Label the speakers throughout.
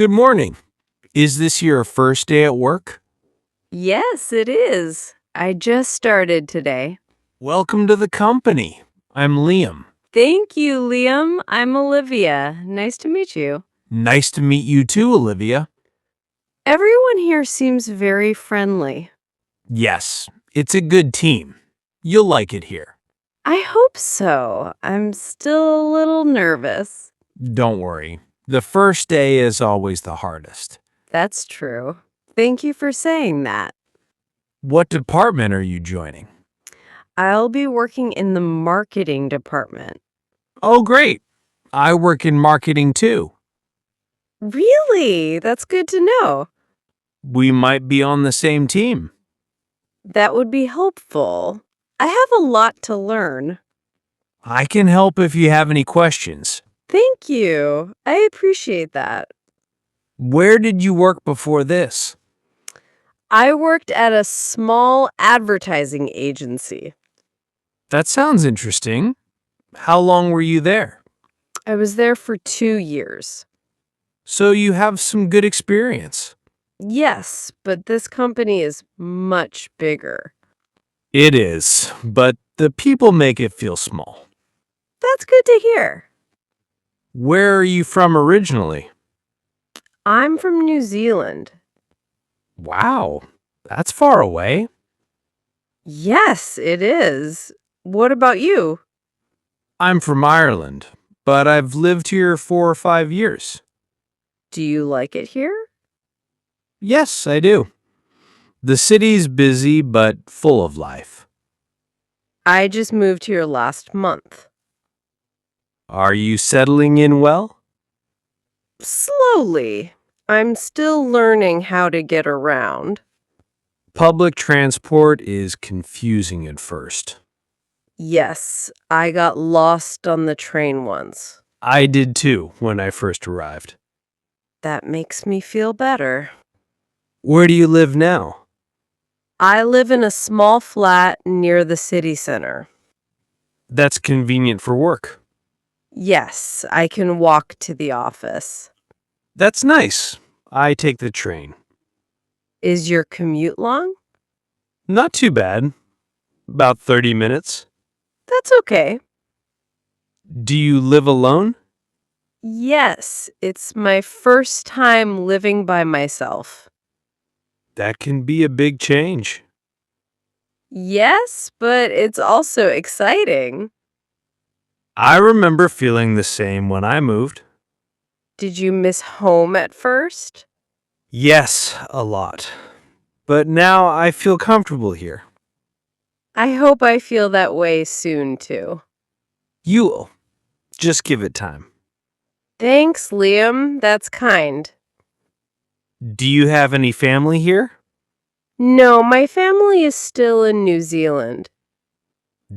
Speaker 1: Good morning. Is this your first day at work?
Speaker 2: Yes, it is. I just started today.
Speaker 1: Welcome to the company. I'm Liam.
Speaker 2: Thank you, Liam. I'm Olivia. Nice to meet you.
Speaker 1: Nice to meet you too, Olivia.
Speaker 2: Everyone here seems very friendly.
Speaker 1: Yes, it's a good team. You'll like it here.
Speaker 2: I hope so. I'm still a little nervous.
Speaker 1: Don't worry. The first day is always the hardest.
Speaker 2: That's true. Thank you for saying that.
Speaker 1: What department are you joining?
Speaker 2: I'll be working in the marketing department.
Speaker 1: Oh, great. I work in marketing too.
Speaker 2: Really? That's good to know.
Speaker 1: We might be on the same team.
Speaker 2: That would be helpful. I have a lot to learn.
Speaker 1: I can help if you have any questions.
Speaker 2: Thank you. I appreciate that.
Speaker 1: Where did you work before this?
Speaker 2: I worked at a small advertising agency.
Speaker 1: That sounds interesting. How long were you there?
Speaker 2: I was there for 2 years.
Speaker 1: So you have some good experience.
Speaker 2: Yes, but this company is much bigger.
Speaker 1: It is, but the people make it feel small.
Speaker 2: That's good to hear.
Speaker 1: Where are you from originally?
Speaker 2: I'm from New Zealand.
Speaker 1: Wow, that's far away.
Speaker 2: Yes, it is. What about you?
Speaker 1: I'm from Ireland, but I've lived here 4 or 5 years.
Speaker 2: Do you like it here?
Speaker 1: Yes, I do. The city's busy but full of life.
Speaker 2: I just moved here last month.
Speaker 1: Are you settling in well?
Speaker 2: Slowly. I'm still learning how to get around.
Speaker 1: Public transport is confusing at first.
Speaker 2: Yes, I got lost on the train once.
Speaker 1: I did too when I first arrived.
Speaker 2: That makes me feel better.
Speaker 1: Where do you live now?
Speaker 2: I live in a small flat near the city center.
Speaker 1: That's convenient for work.
Speaker 2: Yes, I can walk to the office.
Speaker 1: That's nice. I take the train.
Speaker 2: Is your commute long?
Speaker 1: Not too bad. About 30 minutes.
Speaker 2: That's okay.
Speaker 1: Do you live alone?
Speaker 2: Yes, it's my first time living by myself.
Speaker 1: That can be a big change.
Speaker 2: Yes, but it's also exciting.
Speaker 1: I remember feeling the same when I moved.
Speaker 2: Did you miss home at first?
Speaker 1: Yes, a lot. But now I feel comfortable here.
Speaker 2: I hope I feel that way soon, too.
Speaker 1: You will. Just give it time.
Speaker 2: Thanks, Liam. That's kind.
Speaker 1: Do you have any family here?
Speaker 2: No, my family is still in New Zealand.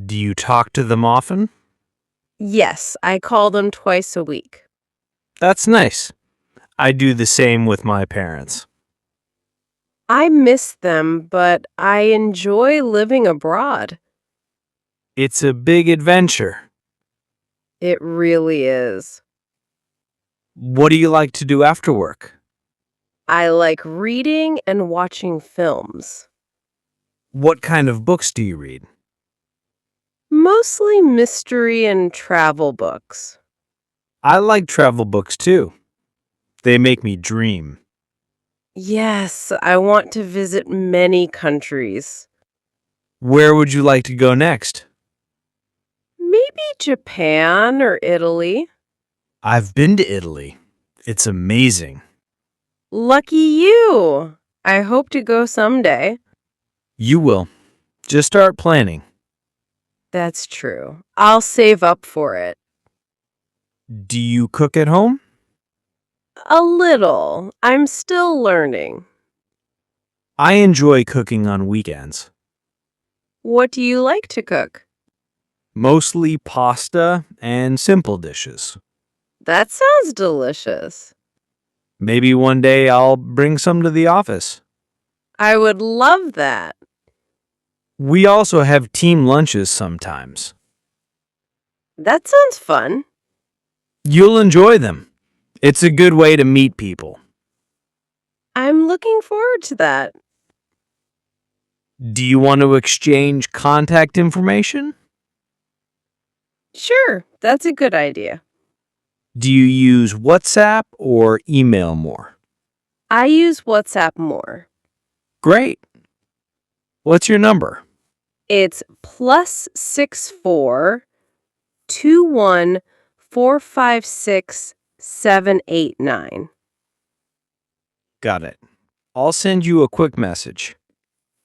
Speaker 1: Do you talk to them often?
Speaker 2: Yes, I call them twice a week.
Speaker 1: That's nice. I do the same with my parents.
Speaker 2: I miss them, but I enjoy living abroad.
Speaker 1: It's a big adventure.
Speaker 2: It really is.
Speaker 1: What do you like to do after work?
Speaker 2: I like reading and watching films.
Speaker 1: What kind of books do you read?
Speaker 2: Mostly mystery and travel books.
Speaker 1: I like travel books too. They make me dream.
Speaker 2: Yes, I want to visit many countries.
Speaker 1: Where would you like to go next?
Speaker 2: Maybe Japan or Italy.
Speaker 1: I've been to Italy. It's amazing.
Speaker 2: Lucky you! I hope to go someday.
Speaker 1: You will. Just start planning.
Speaker 2: That's true. I'll save up for it.
Speaker 1: Do you cook at home?
Speaker 2: A little. I'm still learning.
Speaker 1: I enjoy cooking on weekends.
Speaker 2: What do you like to cook?
Speaker 1: Mostly pasta and simple dishes.
Speaker 2: That sounds delicious.
Speaker 1: Maybe one day I'll bring some to the office.
Speaker 2: I would love that.
Speaker 1: We also have team lunches sometimes.
Speaker 2: That sounds fun.
Speaker 1: You'll enjoy them. It's a good way to meet people.
Speaker 2: I'm looking forward to that.
Speaker 1: Do you want to exchange contact information?
Speaker 2: Sure, that's a good idea.
Speaker 1: Do you use WhatsApp or email more?
Speaker 2: I use WhatsApp more.
Speaker 1: Great. What's your number?
Speaker 2: It's +64 21 456 789.
Speaker 1: Got it. I'll send you a quick message.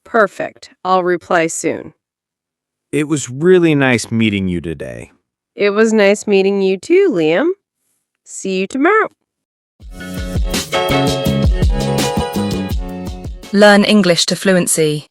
Speaker 2: Perfect. I'll reply soon.
Speaker 1: It was really nice meeting you today.
Speaker 2: It was nice meeting you too, Liam. See you tomorrow.
Speaker 3: Learn English to fluency.